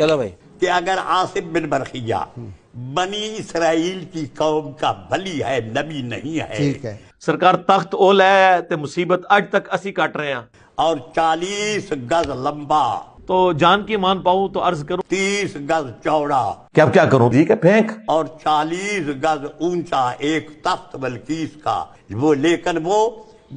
چلو بھائی کہ اگر عاصم بن برقیہ بنی اسرائیل کی قوم کا ولی ہے، نبی نہیں ہے، ٹھیک ہے، سرکار تخت او لے تے مصیبت اج تک اسی کٹ رہے ہیں، اور 40 گز لمبا، تو جان کی مان پاؤں تو عرض کروں 30 گز چوڑا کیا کروں جی کہ پھینک. اور 40 گز اونچا ایک تخت بلقیس کا، وہ لیکن وہ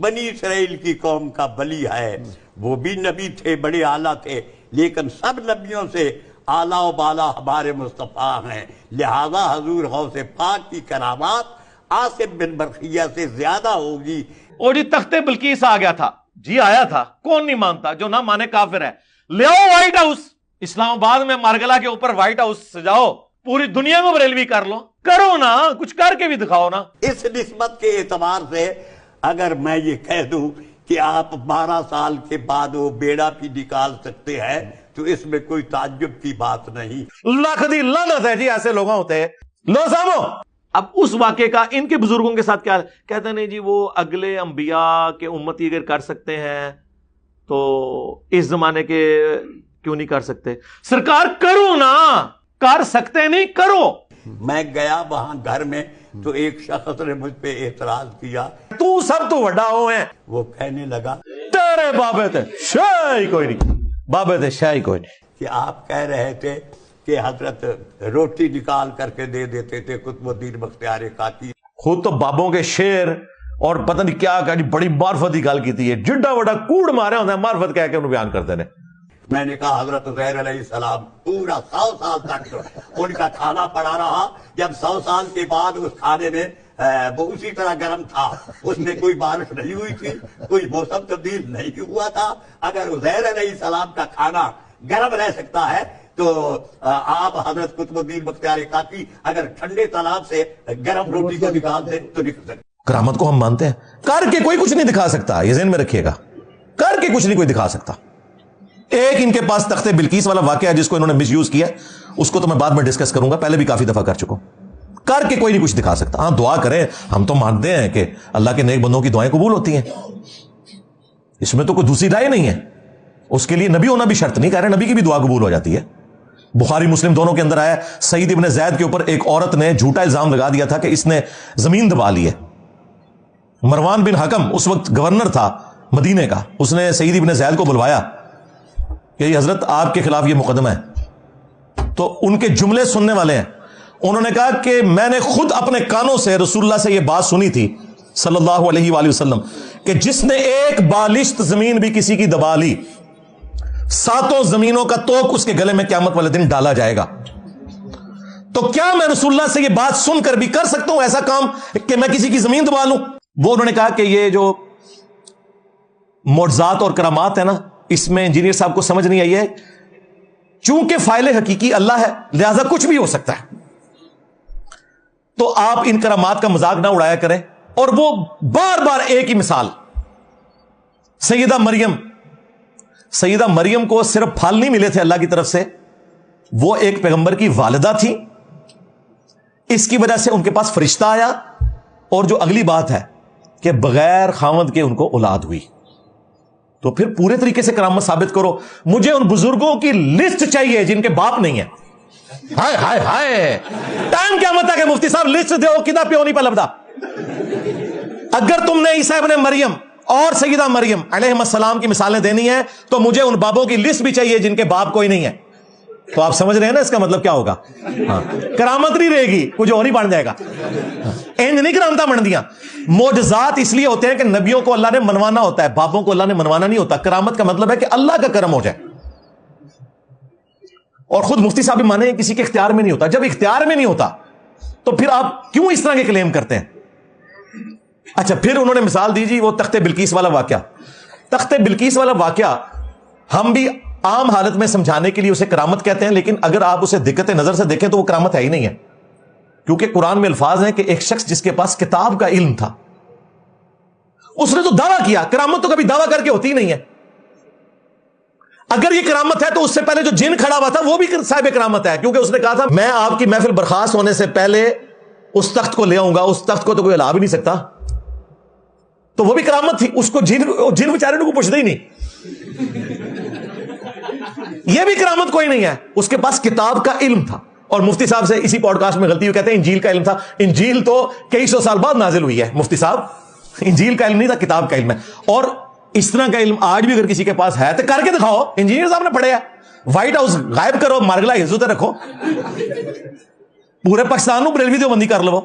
بنی اسرائیل کی قوم کا ولی ہے. وہ بھی نبی تھے، بڑے اعلیٰ تھے، لیکن سب نبیوں سے اعلیٰ و بالا ہمارے مصطفیٰ ہیں، لہذا حضور غوث پاک کی کرامات عاصم بن برقیہ سے زیادہ ہوگی. اور جی تخت بلقیس آ گیا تھا جی، آیا تھا، کون نہیں مانتا، جو نہ مانے کافر ہے. لے آؤ وائٹ ہاؤس، اسلام آباد میں مارگلا کے اوپر وائٹ ہاؤس سجاؤ، پوری دنیا میں بریلوی کر لو، کرو نا، کچھ کر کے بھی دکھاؤ نا. اس نسبت کے اعتبار سے اگر میں یہ کہہ دوں کہ آپ 12 سال کے بعد وہ بیڑا بھی نکال سکتے ہیں تو اس میں کوئی تعجب کی بات نہیں. لاکھ دی لعنت ہے جی ایسے لوگوں ہوتے ہیں. لو سامو اب اس واقعے کا ان کے بزرگوں کے ساتھ کیا کہتے ہیں، نہیں جی وہ اگلے انبیاء کے امتی اگر کر سکتے ہیں تو اس زمانے کے کیوں نہیں کر سکتے. سرکار کرو نا، کر سکتے نہیں کرو. میں گیا وہاں گھر میں تو ایک شخص نے مجھ پہ اعتراض کیا، تو سب تو وڈا ہو ہیں، وہ کہنے لگا تیرے بابے تے شاہی کوئی نہیں، بابے تے شاہی کوئی نہیں. کہ آپ کہہ رہے تھے کہ حضرت روٹی نکال کر کے دے دیتے تھے قطب الدین بختیار کاکی. خود تو بابوں کے شیر اور پتہ نہیں کیا کہ بڑی معرفت کی گل کی ہے، جڈا بڑا کوڑ مارے ہوتا ہے معرفت کہہ کے انہوں بیان کرتے ہیں. میں نے کہا حضرت زہر علیہ السلام پورا 100 سال تک ان کا کھانا پڑا رہا، جب 100 سال کے بعد اس کھانے میں وہ اسی طرح گرم تھا، اس میں کوئی بارش نہیں ہوئی تھی، کوئی موسم تبدیل نہیں ہوا تھا. اگر زہر علیہ السلام کا کھانا گرم رہ سکتا ہے تو آپ حضرت قطب الدین بختیار کاکی اگر ٹھنڈے تالاب سے گرم روٹی کو نکال دیں تو نکل سکتے. کرامت کو ہم مانتے ہیں، کر کے کوئی کچھ نہیں دکھا سکتا، یہ ذہن میں رکھیے گا، کر کے کچھ نہیں کوئی دکھا سکتا. ایک ان کے پاس تخت بلقیس والا واقعہ ہے جس کو انہوں نے مس یوز کیا، اس کو تو میں بعد میں ڈسکس کروں گا، پہلے بھی کافی دفعہ کر چکا ہوں. کر کے کوئی نہیں کچھ دکھا سکتا. ہاں دعا کریں، ہم تو مانتے ہیں کہ اللہ کے نیک بندوں کی دعائیں قبول ہوتی ہیں، اس میں تو کوئی دوسری رائے نہیں ہے. اس کے لیے نبی ہونا بھی شرط نہیں، کہہ رہے نبی کی بھی دعا قبول ہو جاتی ہے. بخاری مسلم دونوں کے اندر آیا، سعید ابن زید کے اوپر ایک عورت نے جھوٹا الزام لگا دیا تھا کہ اس نے زمین دبا لی ہے. مروان بن حکم اس وقت گورنر تھا مدینے کا، اس نے سعید ابن زید کو بلوایا کہ یہ حضرت آپ کے خلاف یہ مقدمہ ہے. تو ان کے جملے سننے والے ہیں، انہوں نے کہا کہ میں نے خود اپنے کانوں سے رسول اللہ سے یہ بات سنی تھی صلی اللہ علیہ وآلہ وسلم کہ جس نے ایک بالشت زمین بھی کسی کی دبا لی، 7 زمینوں کا توق اس کے گلے میں قیامت والے دن ڈالا جائے گا. تو کیا میں رسول اللہ سے یہ بات سن کر بھی کر سکتا ہوں ایسا کام کہ میں کسی کی زمین دبا لوں؟ وہ انہوں نے کہا کہ یہ جو معجزات اور کرامات ہے نا، اس میں انجینئر صاحب کو سمجھ نہیں آئی ہے، چونکہ فاعل حقیقی اللہ ہے لہذا کچھ بھی ہو سکتا ہے. تو آپ ان کرامات کا مذاق نہ اڑایا کریں. اور وہ بار بار ایک ہی مثال، سیدہ مریم کو صرف پھل نہیں ملے تھے اللہ کی طرف سے، وہ ایک پیغمبر کی والدہ تھی، اس کی وجہ سے ان کے پاس فرشتہ آیا. اور جو اگلی بات ہے کہ بغیر خاوند کے ان کو اولاد ہوئی. تو پھر پورے طریقے سے کرامت ثابت کرو. مجھے ان بزرگوں کی لسٹ چاہیے جن کے باپ نہیں ہے. ہائے ہائے ہائے، ٹائم کیا مت ہے کہ مفتی صاحب لسٹ دو کدا پیو نہیں پلبدا. اگر تم نے عیسیٰ ابن مریم اور سیدہ مریم علیہ السلام کی مثالیں دینی ہیں تو مجھے ان بابوں کی لسٹ بھی چاہیے جن کے باپ کوئی نہیں ہے. تو آپ سمجھ رہے ہیں نا اس کا مطلب کیا ہوگا؟ ہاں، کرامت نہیں رہے گی، کچھ اور ہی بن جائے گا. اینج نہیں کرامتا بن دیا. معجزات اس لیے ہوتے ہیں کہ نبیوں کو اللہ نے منوانا ہوتا ہے، بابوں کو اللہ نے منوانا نہیں ہوتا. کرامت کا مطلب ہے کہ اللہ کا کرم ہو جائے. اور خود مفتی صاحب بھی مانے کسی کے اختیار میں نہیں ہوتا. جب اختیار میں نہیں ہوتا تو پھر آپ کیوں اس طرح کے کلیم کرتے ہیں؟ اچھا، پھر انہوں نے مثال دی جی وہ تخت بلقیس والا واقعہ. تخت بلقیس والا واقعہ ہم بھی عام حالت میں سمجھانے کے لیے اسے کرامت کہتے ہیں، لیکن اگر آپ اسے دقت نظر سے دیکھیں تو وہ کرامت ہے ہی نہیں ہے. کیونکہ قرآن میں الفاظ ہیں کہ ایک شخص جس کے پاس کتاب کا علم تھا، اس نے تو دعویٰ کیا. کرامت تو کبھی دعویٰ کر کے ہوتی ہی نہیں ہے. اگر یہ کرامت ہے تو اس سے پہلے جو جن کھڑا ہوا تھا وہ بھی صاحب کرامت ہے، کیونکہ اس نے کہا تھا میں آپ کی محفل برخاست ہونے سے پہلے اس تخت کو لے آؤں گا. اس تخت کو تو کوئی ہلا بھی نہیں سکتا. تو وہ بھی کرامت تھی. اس کو جن بیچارے کو پوچھتے ہی نہیں. یہ بھی کرامت کوئی نہیں ہے, اس کے پاس کتاب کا علم تھا. اور مفتی صاحب سے اسی پوڈ کاسٹ میں غلطی ہوئی, کہتے ہیں انجیل کا علم تھا. انجیل تو کئی سو سال بعد نازل ہوئی ہے مفتی صاحب, انجیل کا علم نہیں تھا, کتاب کا علم ہے. اور اس طرح کا علم آج بھی اگر کسی کے پاس ہے تو کر کے دکھاؤ. انجینئر صاحب نے پڑھے ہے, وائٹ ہاؤس غائب کرو, مارگلا عزت رکھو, پورے پاکستان میں بریلوی دیوبندی کر لو.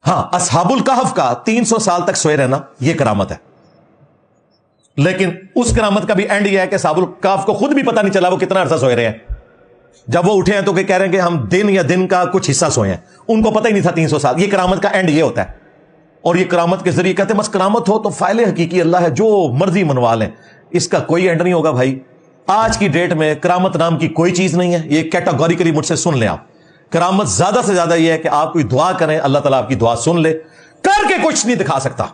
ہاں, اصحاب الکہف کا 300 سال تک سوئے رہنا یہ کرامت ہے, لیکن اس کرامت کا بھی اینڈ یہ ہے کہ اصحاب الکہف کو خود بھی پتہ نہیں چلا وہ کتنا عرصہ سوئے رہے ہیں. جب وہ اٹھے ہیں تو کہ کہہ رہے ہیں کہ ہم دن یا دن کا کچھ حصہ سوئے ہیں, ان کو پتہ ہی نہیں تھا 300 سال. یہ کرامت کا اینڈ یہ ہوتا ہے. اور یہ کرامت کے ذریعے کہتے ہیں بس کرامت ہو تو فائل حقیقی اللہ ہے, جو مرضی منوا لیں, اس کا کوئی اینڈ نہیں ہوگا بھائی. آج کی ڈیٹ میں کرامت نام کی کوئی چیز نہیں ہے. یہ کیٹاگوریکلی مجھ سے سن لیں آپ, کرامت زیادہ سے زیادہ یہ ہے کہ آپ کوئی دعا کریں, اللہ تعالیٰ آپ کی دعا سن لے. کر کے کچھ نہیں دکھا سکتا.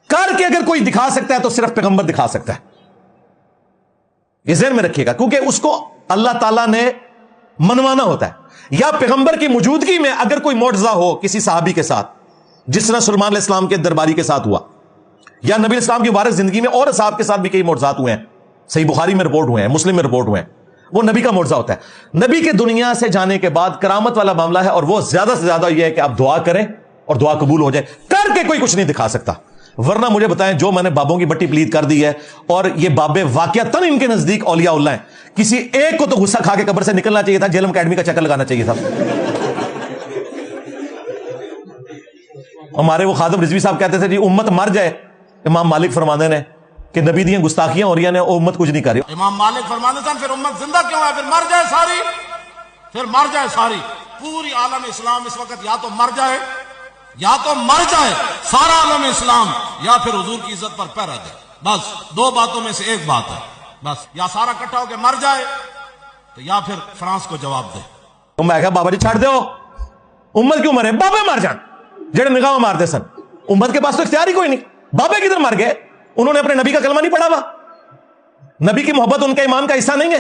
کر کے اگر کوئی دکھا سکتا ہے تو صرف پیغمبر دکھا سکتا ہے. یہ ذہن میں رکھیے گا, کیونکہ اس کو اللہ تعالیٰ نے منوانا ہوتا ہے. یا پیغمبر کی موجودگی میں اگر کوئی معجزہ ہو کسی صحابی کے ساتھ, جس طرح سلمان علیہ السلام کے درباری کے ساتھ ہوا, یا نبی اسلام کی مبارک زندگی میں اور صحابہ کے ساتھ بھی کئی معجزات ہوئے ہیں, صحیح بخاری میں رپورٹ ہوئے ہیں, مسلم میں رپورٹ ہوئے ہیں, وہ نبی کا معجزہ ہوتا ہے. نبی کے دنیا سے جانے کے بعد کرامت والا معاملہ ہے, اور وہ زیادہ سے زیادہ یہ ہے کہ آپ دعا کریں اور دعا قبول ہو جائے. کر کے کوئی کچھ نہیں دکھا سکتا. ورنہ مجھے بتائیں, جو میں نے بابوں کی بٹی پلید کر دی ہے, اور یہ بابے واقعتاً ان کے نزدیک اولیاء اللہ ہیں, کسی ایک کو تو غصہ کھا کے قبر سے نکلنا چاہیے تھا, جیلم اکیڈمی کا چکر لگانا چاہیے تھا. ہمارے وہ خادم رضوی صاحب کہتے تھے جی امت مر جائے, امام مالک فرماندے نے کہ نبی دیاں گستاخیاں ہو رہی ہیں, امت کچھ نہیں کر رہی. امام مالک فرماندے تھے پھر امت زندہ کیوں ہے, پھر مر جائے ساری, پھر مر جائے ساری. پوری عالم اسلام اس وقت یا تو مر جائے, یا تو مر جائے سارا عالم اسلام, یا پھر حضور کی عزت پر پہ رہ جائے. بس دو باتوں میں سے ایک بات ہے, بس یا سارا اکٹھا ہو کے مر جائے تو یا پھر فرانس کو جواب دے. تو میں کہا بابا جی چھاڑ دو, امت کیوں مرے, بابے مر جان جڑے نگاہ مارتے سن. امت کے پاس تو اختیار ہی کوئی نہیں. بابے کدھر مر گئے, انہوں نے اپنے نبی کا کلمہ نہیں پڑھا ہوا, نبی کی محبت ان کے ایمان کا حصہ نہیں ہے.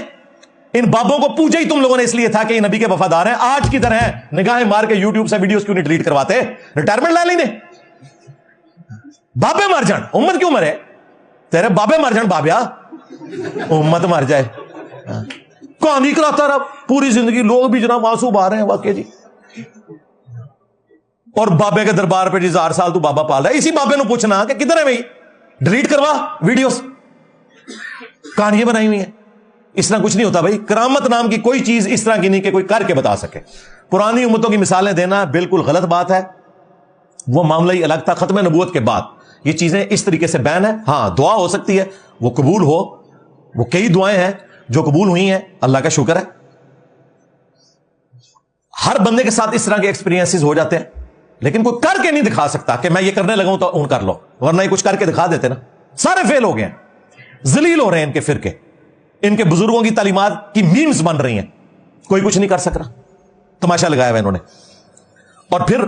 ان بابوں کو پوجا ہی تم لوگوں نے اس لیے تھا کہ یہ نبی کے وفادار ہیں. آج کدھر ہیں, نگاہیں مار کے یوٹیوب سے ویڈیوز کیوں نہیں ڈیلیٹ کرواتے, ریٹائرمنٹ لے لینے. بابے مر جان, امت کیوں مرے, تیرے بابے مر جان بابیا, امت مر جائے. کہانی کراتا رہا پوری زندگی, لوگ بھی جناب معصوم آ رہے ہیں واقعی جی, اور بابے کے دربار پہ جی 1000 سال تو بابا پال رہا ہے. اسی بابے نو پوچھنا کہ کدھر ہے بھائی, ڈیلیٹ کروا ویڈیوز, کہانیاں بنائی ہوئی ہیں. اس طرح کچھ نہیں ہوتا بھائی. کرامت نام کی کوئی چیز اس طرح کی نہیں کہ کوئی کر کے بتا سکے. پرانی امتوں کی مثالیں دینا بالکل غلط بات ہے, وہ معاملہ ہی الگ تھا. ختم نبوت کے بعد یہ چیزیں اس طریقے سے بین ہے. ہاں دعا ہو سکتی ہے, وہ قبول ہو, وہ کئی دعائیں ہیں جو قبول ہوئی ہیں, اللہ کا شکر ہے. ہر بندے کے ساتھ اس طرح کے ایکسپیرینسز ہو جاتے ہیں, لیکن کوئی کر کے نہیں دکھا سکتا کہ میں یہ کرنے لگا ہوں تو ان کر لو, ورنہ یہ کچھ کر کے دکھا دیتے نا. سارے فیل ہو گئے ہیں, ذلیل ہو رہے ہیں ان کے فرقے, ان کے بزرگوں کی تعلیمات کی میمز بن رہی ہیں, کوئی کچھ نہیں کر سک رہا, تماشا لگایا ہوا انہوں نے. اور پھر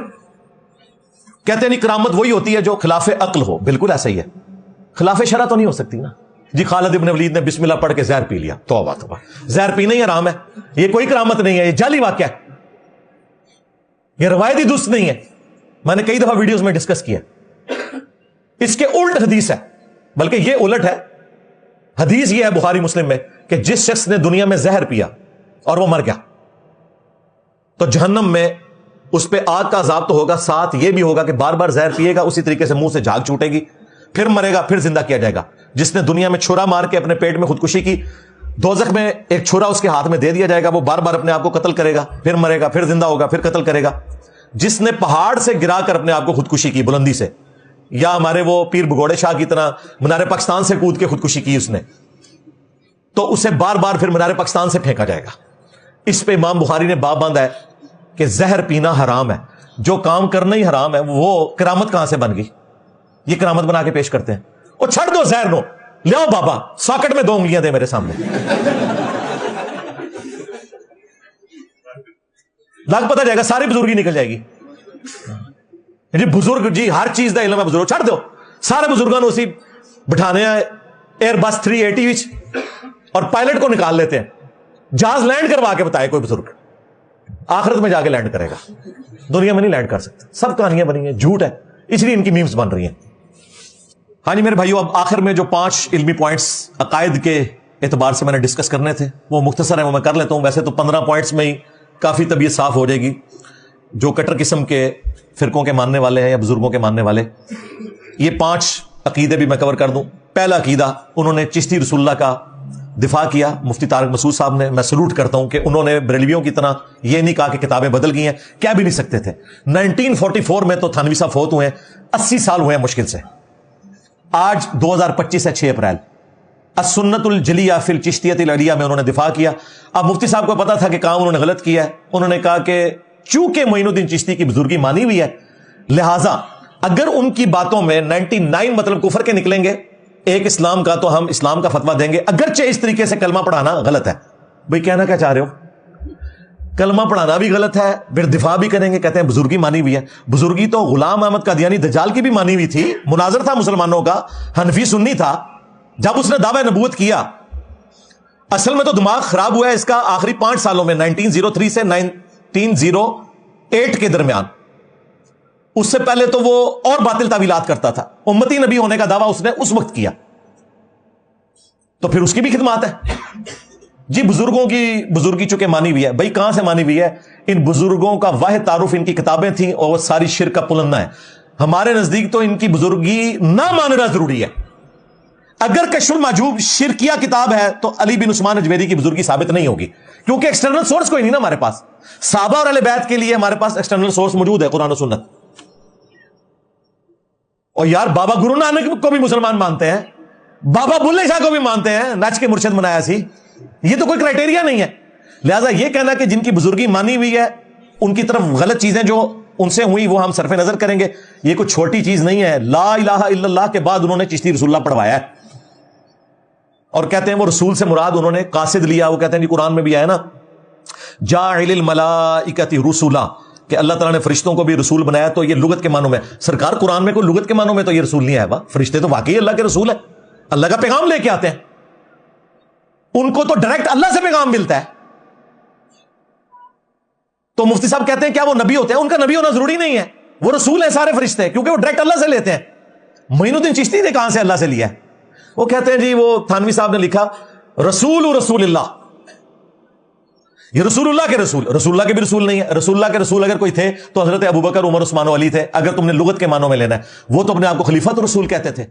کہتے ہیں نہیں کرامت وہی ہوتی ہے جو خلاف عقل ہو. بالکل ایسا ہی ہے, خلاف شرع تو نہیں ہو سکتی نا. جی خالد ابن ولید نے بسم اللہ پڑھ کے زہر پی لیا, توبہ توبہ, زہر پینا ہی حرام ہے, یہ کوئی کرامت نہیں ہے, یہ جعلی واقعہ ہے, یہ روایتی درست نہیں ہے. میں نے کئی دفعہ ویڈیوز میں ڈسکس کیا. اس کے الٹ حدیث ہے, بلکہ یہ الٹ ہے. حدیث یہ ہے بخاری مسلم میں کہ جس شخص نے دنیا میں زہر پیا اور وہ مر گیا تو جہنم میں اس پہ آگ کا عذاب تو ہوگا, ساتھ یہ بھی ہوگا کہ بار بار زہر پیے گا, اسی طریقے سے منہ سے جھاگ چھوٹے گی, پھر مرے گا, پھر زندہ کیا جائے گا. جس نے دنیا میں چھرا مار کے اپنے پیٹ میں خودکشی کی, دوزخ میں ایک چھرا اس کے ہاتھ میں دے دیا جائے گا, وہ بار بار اپنے آپ کو قتل کرے گا, پھر مرے گا, پھر زندہ ہوگا, پھر قتل کرے گا. جس نے پہاڑ سے گرا کر اپنے آپ کو خودکشی کی بلندی سے, یا ہمارے وہ پیر بگوڑے شاہ کی طرح مینار پاکستان سے کود کے خودکشی کی اس نے, تو اسے بار بار پھر مینار پاکستان سے پھینکا جائے گا. اس پہ امام بخاری نے باب باندھا ہے کہ زہر پینا حرام ہے, جو کام کرنا ہی حرام ہے وہ کرامت کہاں سے بن گئی. یہ کرامت بنا کے پیش کرتے ہیں. اور چھڑ دو زہر نو, لیاؤ بابا ساکٹ میں 2 انگلیاں دے میرے سامنے, لگ پتہ جائے گا, ساری بزرگی نکل جائے گی. جی بزرگ جی ہر چیز دا علم ہے, بزرگ چھڑ دو, سارے بزرگوں نے اسی بٹھانے ہیں ایئر بس 380 اور پائلٹ کو نکال لیتے ہیں, جہاز لینڈ کروا کے بتائے کوئی بزرگ, آخرت میں جا کے لینڈ کرے گا, دنیا میں نہیں لینڈ کر سکتا. سب کہانیاں بنی ہیں, جھوٹ ہے, اس لیے ان کی میمز بن رہی ہیں. ہاں جی میرے بھائیو، اب آخر میں جو 5 علمی پوائنٹس عقائد کے اعتبار سے میں نے ڈسکس کرنے تھے وہ مختصر ہیں، وہ میں کر لیتا ہوں. ویسے تو 15 پوائنٹس میں ہی کافی طبیعت صاف ہو جائے گی. جو کٹر قسم کے فرقوں کے ماننے والے ہیں یا بزرگوں کے ماننے والے، یہ 5 عقیدے بھی میں کور کر دوں. پہلا عقیدہ، انہوں نے چشتی رسول اللہ کا دفاع کیا، مفتی طارق مسعود صاحب نے. میں سلوٹ کرتا ہوں کہ انہوں نے بریلویوں کی طرح یہ نہیں کہا کہ کتابیں بدل گئی ہیں، کیا بھی نہیں سکتے تھے. 1944 میں تو تھانوی صاحب فوت ہوئے ہیں، 80 سال ہوئے ہیں مشکل سے. آج 2025 ہے 6 اپریل. السنت الجلیہ فی الچشتیۃ العلیہ میں انہوں نے دفاع کیا. اب مفتی صاحب کو پتا تھا کہ کام انہوں نے غلط کیا ہے. انہوں نے کہا کہ چونکہ معین الدین چشتی کی بزرگی مانی ہوئی ہے، لہٰذا اگر ان کی باتوں میں 99 مطلب کفر کے نکلیں گے، ایک اسلام کا، تو ہم اسلام کا فتویٰ دیں گے، اگرچہ اس طریقے سے کلمہ پڑھانا غلط ہے. بھئی کہنا کیا چاہ رہے ہو؟ کلمہ پڑھانا بھی غلط ہے، پھر دفاع بھی کریں گے، کہتے ہیں بزرگی مانی ہوئی ہے. بزرگی تو غلام احمد قادیانی دجال کی بھی مانی ہوئی تھی. مناظر تھا مسلمانوں کا، حنفی سنی تھا. جب اس نے دعوی نبوت کیا، اصل میں تو دماغ خراب ہوا ہے اس کا آخری 5 سالوں میں، 1903 سے 1908 کے درمیان. اس سے پہلے تو وہ اور باطل تعویلات کرتا تھا. امتی نبی ہونے کا دعویٰ اس نے اس وقت کیا، تو پھر اس کی بھی خدمات ہے. جی بزرگوں کی بزرگی چونکہ مانی ہوئی ہے. بھائی کہاں سے مانی ہوئی ہے؟ ان بزرگوں کا واحد تعارف ان کی کتابیں تھیں اور وہ ساری شرک کا پلندہ ہے. ہمارے نزدیک تو ان کی بزرگی نہ ماننا ضروری ہے. اگر کشف المحجوب شرکیہ کتاب ہے تو علی بن عثمان اجویری کی بزرگی ثابت نہیں ہوگی، کیونکہ ایکسٹرنل سورس کوئی نہیں نا ہمارے پاس. صحابہ اور اہل بیت کے لیے ہمارے پاس ایکسٹرنل سورس موجود ہے، قرآن و سنت. اور یار بابا گرو نانک کو بھی مسلمان مانتے ہیں، بابا بلے شاہ کو بھی مانتے ہیں، نچ کے مرشد بنایا سی. یہ تو کوئی کرائٹیریا نہیں ہے. لہذا یہ کہنا کہ جن کی بزرگی مانی ہوئی ہے ان کی طرف غلط چیزیں جو ان سے ہوئی وہ ہم صرف نظر کریں گے، یہ کوئی چھوٹی چیز نہیں ہے. لا الہ الا اللہ کے بعد انہوں نے چشتی رسول اللہ پڑھوایا ہے، اور کہتے ہیں وہ رسول سے مراد انہوں نے قاصد لیا. وہ کہتے ہیں جی قرآن میں بھی آیا نا، جاعل الملائکۃ رسلا، کہ اللہ تعالیٰ نے فرشتوں کو بھی رسول بنایا. تو یہ لغت کے معنوں میں، سرکار قرآن میں کوئی لغت کے معنوں میں تو یہ رسول نہیں آیا. فرشتے تو واقعی اللہ کے رسول ہیں، اللہ کا پیغام لے کے آتے ہیں. ان کو تو ڈائریکٹ اللہ سے پیغام ملتا ہے. تو مفتی صاحب کہتے ہیں کیا وہ نبی ہوتے ہیں؟ ان کا نبی ہونا ضروری نہیں ہے، وہ رسول ہیں سارے فرشتے، کیونکہ وہ ڈائریکٹ اللہ سے لیتے ہیں. معین الدین چشتی نے کہاں سے اللہ سے لیا ہے؟ وہ کہتے ہیں جی وہ تھانوی صاحب نے لکھا رسول اللہ، یہ رسول اللہ کے رسول اللہ کے بھی رسول نہیں ہے. رسول اللہ کے رسول اگر کوئی تھے تو حضرت ابوبکر، عمر، عثمان و علی تھے. اگر تم نے لغت کے معنوں میں لینا ہے، وہ تو اپنے آپ کو خلیفۃ رسول کہتے تھے.